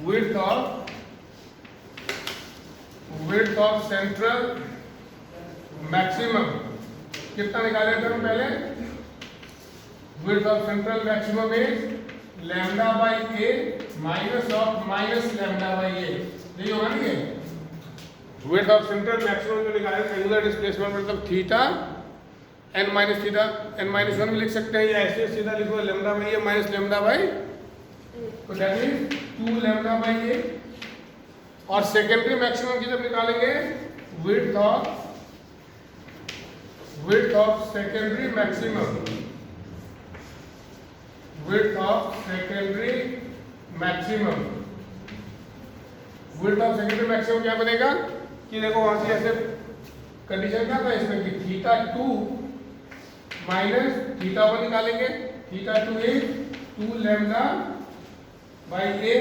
width of central maximum कितना निकाले थे हम पहले? width of central maximum is lambda by a minus lambda by a, यही होगा नहीं है? width of central maximum जो निकाले एंगुलर डिस्प्लेसमेंट मतलब theta n minus theta n minus 1 भी लिख सकते हैं, या ऐसे सीधा लिखो lambda by A minus lambda by, तो दैट इज 2 लैम्डा बाई ए। और सेकेंडरी मैक्सिमम की जब निकालेंगे width of secondary maximum, width of secondary maximum क्या बनेगा कि देखो वहां से ऐसे कंडीशन क्या था इसमें कि थीटा 2 माइनस थीटा 1 निकालेंगे, theta 2 is 2 lambda by A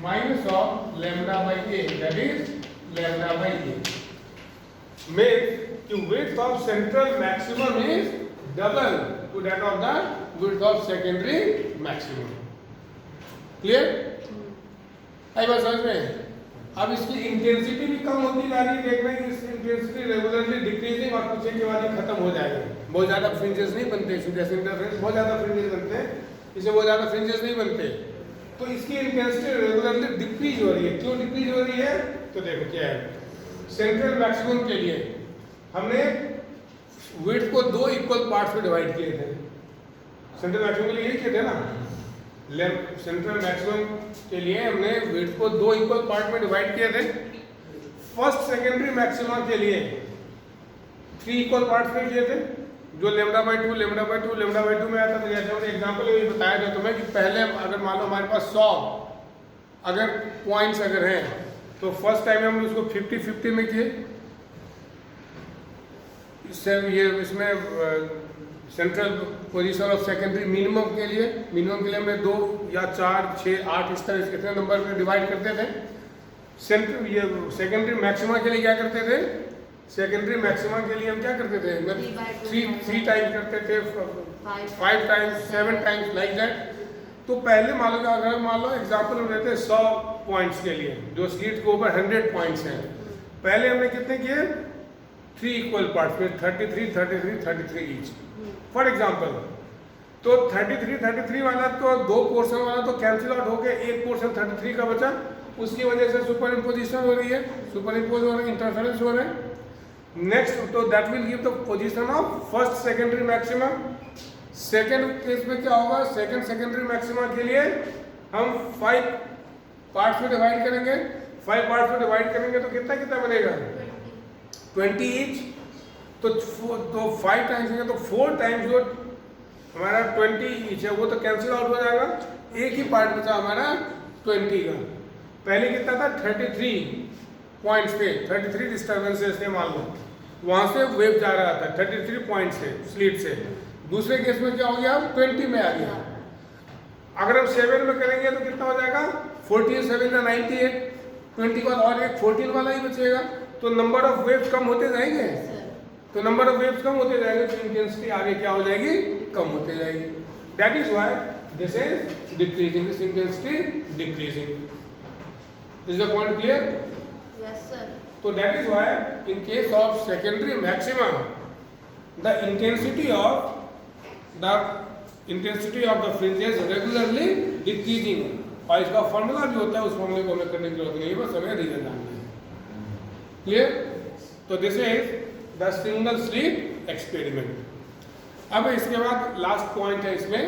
minus of lambda by A, that is lambda by A. Means कि width of central maximum is double to that of the width of secondary maximum. Clear? आई बात समझ में? अब इसकी intensity भी कम होती जा रही है, देख रहे हैं कि इसकी इंटेंसिटी रेगुलरली डिक्रीजिंग और कुछ के बाद खत्म हो जाएगा। बहुत ज्यादा फ्रिंजेस नहीं बनते, जैसे इंटरफेरेंस बहुत ज्यादा फ्रिंजेस बनते हैं, इसे बहुत ज्यादा फ्रिंजेस नहीं बनते, तो इसकी इंटेंसिटी रेगुलरली डिक्रीज हो रही है। क्यों डिक्रीज हो रही है? तो देखो क्या है, सेंट्रल मैक्सिमम के लिए हमने विड्थ को 2 इक्वल पार्ट्स में डिवाइड किए थे। सेंट्रल मैक्सिमम के लिए यही किए थे ना, सेंट्रल मैक्सिमम के लिए हमने विड्थ को 2 इक्वल पार्ट में डिवाइड किए थे। फर्स्ट सेकेंडरी मैक्सिमा के लिए 3 इक्वल पार्ट्स में किए थे, जो lambda by 2 lambda by 2 lambda by 2 में आता था। जैसे मैंने एग्जांपल में बताया था तुम्हें कि पहले अगर मान लो हमारे पास 100 अगर पॉइंट्स अगर हैं, तो फर्स्ट टाइम हमने उसको 50-50 में किए। ये इसमें central position of secondary minimum के लिए हमने 2 या 4, 6, 8 इस तरह कितने नंबर में डिवाइड करते थे। ये सेकेंडरी मैक्सिमा के लिए क्या करते थे? सेकेंडरी मैक्सिमा के लिए हम क्या करते थे? 3 टाइम्स करते थे, 5 टाइम्स, 7 टाइम्स, लाइक दैट। तो पहले मान लो अगर मान लो एग्जाम्पल हम लेते हैं 100 पॉइंट्स के लिए, जो स्लीट के ऊपर 100 पॉइंट्स हैं, पहले हमने कितने किए? 3 इक्वल पार्ट्स में 33 ईच फॉर एग्जाम्पल। तो 33 वाला तो 2 पोर्शन वाला तो कैंसिल आउट हो गया, एक पोर्शन 33 का बचा, उसकी वजह से सुपर इम्पोजिशन हो रही है, सुपर इम्पोज हो रहे हैं, इंटरफेरेंस हो रहे हैं। नेक्स्ट तो that will give the position of first secondary maxima. Second case में क्या होगा? सेकेंड सेकेंडरी मैक्सिमा के लिए हम 5 पार्ट्स में डिवाइड करेंगे। 5 पार्ट्स में डिवाइड करेंगे तो कितना बनेगा? 20 ईच। तो 5 टाइम्स है तो 4 टाइम्स जो हमारा 20 ईच है वो तो कैंसिल आउट हो जाएगा, एक ही पार्ट बचा हमारा 20 का। पहले कितना था? 33 पॉइंट्स पे 33 डिस्टर्बेंसेस थे मान लो, वहां से वेव जा रहा था 33 पॉइंट से स्लीट से। दूसरे केस में क्या हो गया? 20 में आ गया। अगर हम 7 में करेंगे तो कितना हो जाएगा? 14 7 98, 20 का और एक 14 वाला ही बचेगा। तो नंबर ऑफ वेव्स कम होते जाएंगे, तो नंबर ऑफ वेव्स कम होते जाएंगे तो इंटेंसिटी आगे क्या हो जाएगी? कम होते जाएगी। That is why this is decreasing, this intensity decreasing. Is the point clear? Yes sir. तो that is why in case of secondary maximum the intensity of the fringes regularly decreasing. और इसका फॉर्मूला भी होता है, उस फॉर्मूले को हमें करने की जरूरत नहीं है, बस हमें रीजन जानना है। क्लियर? तो this is the single slit experiment. अब इसके बाद लास्ट पॉइंट है इसमें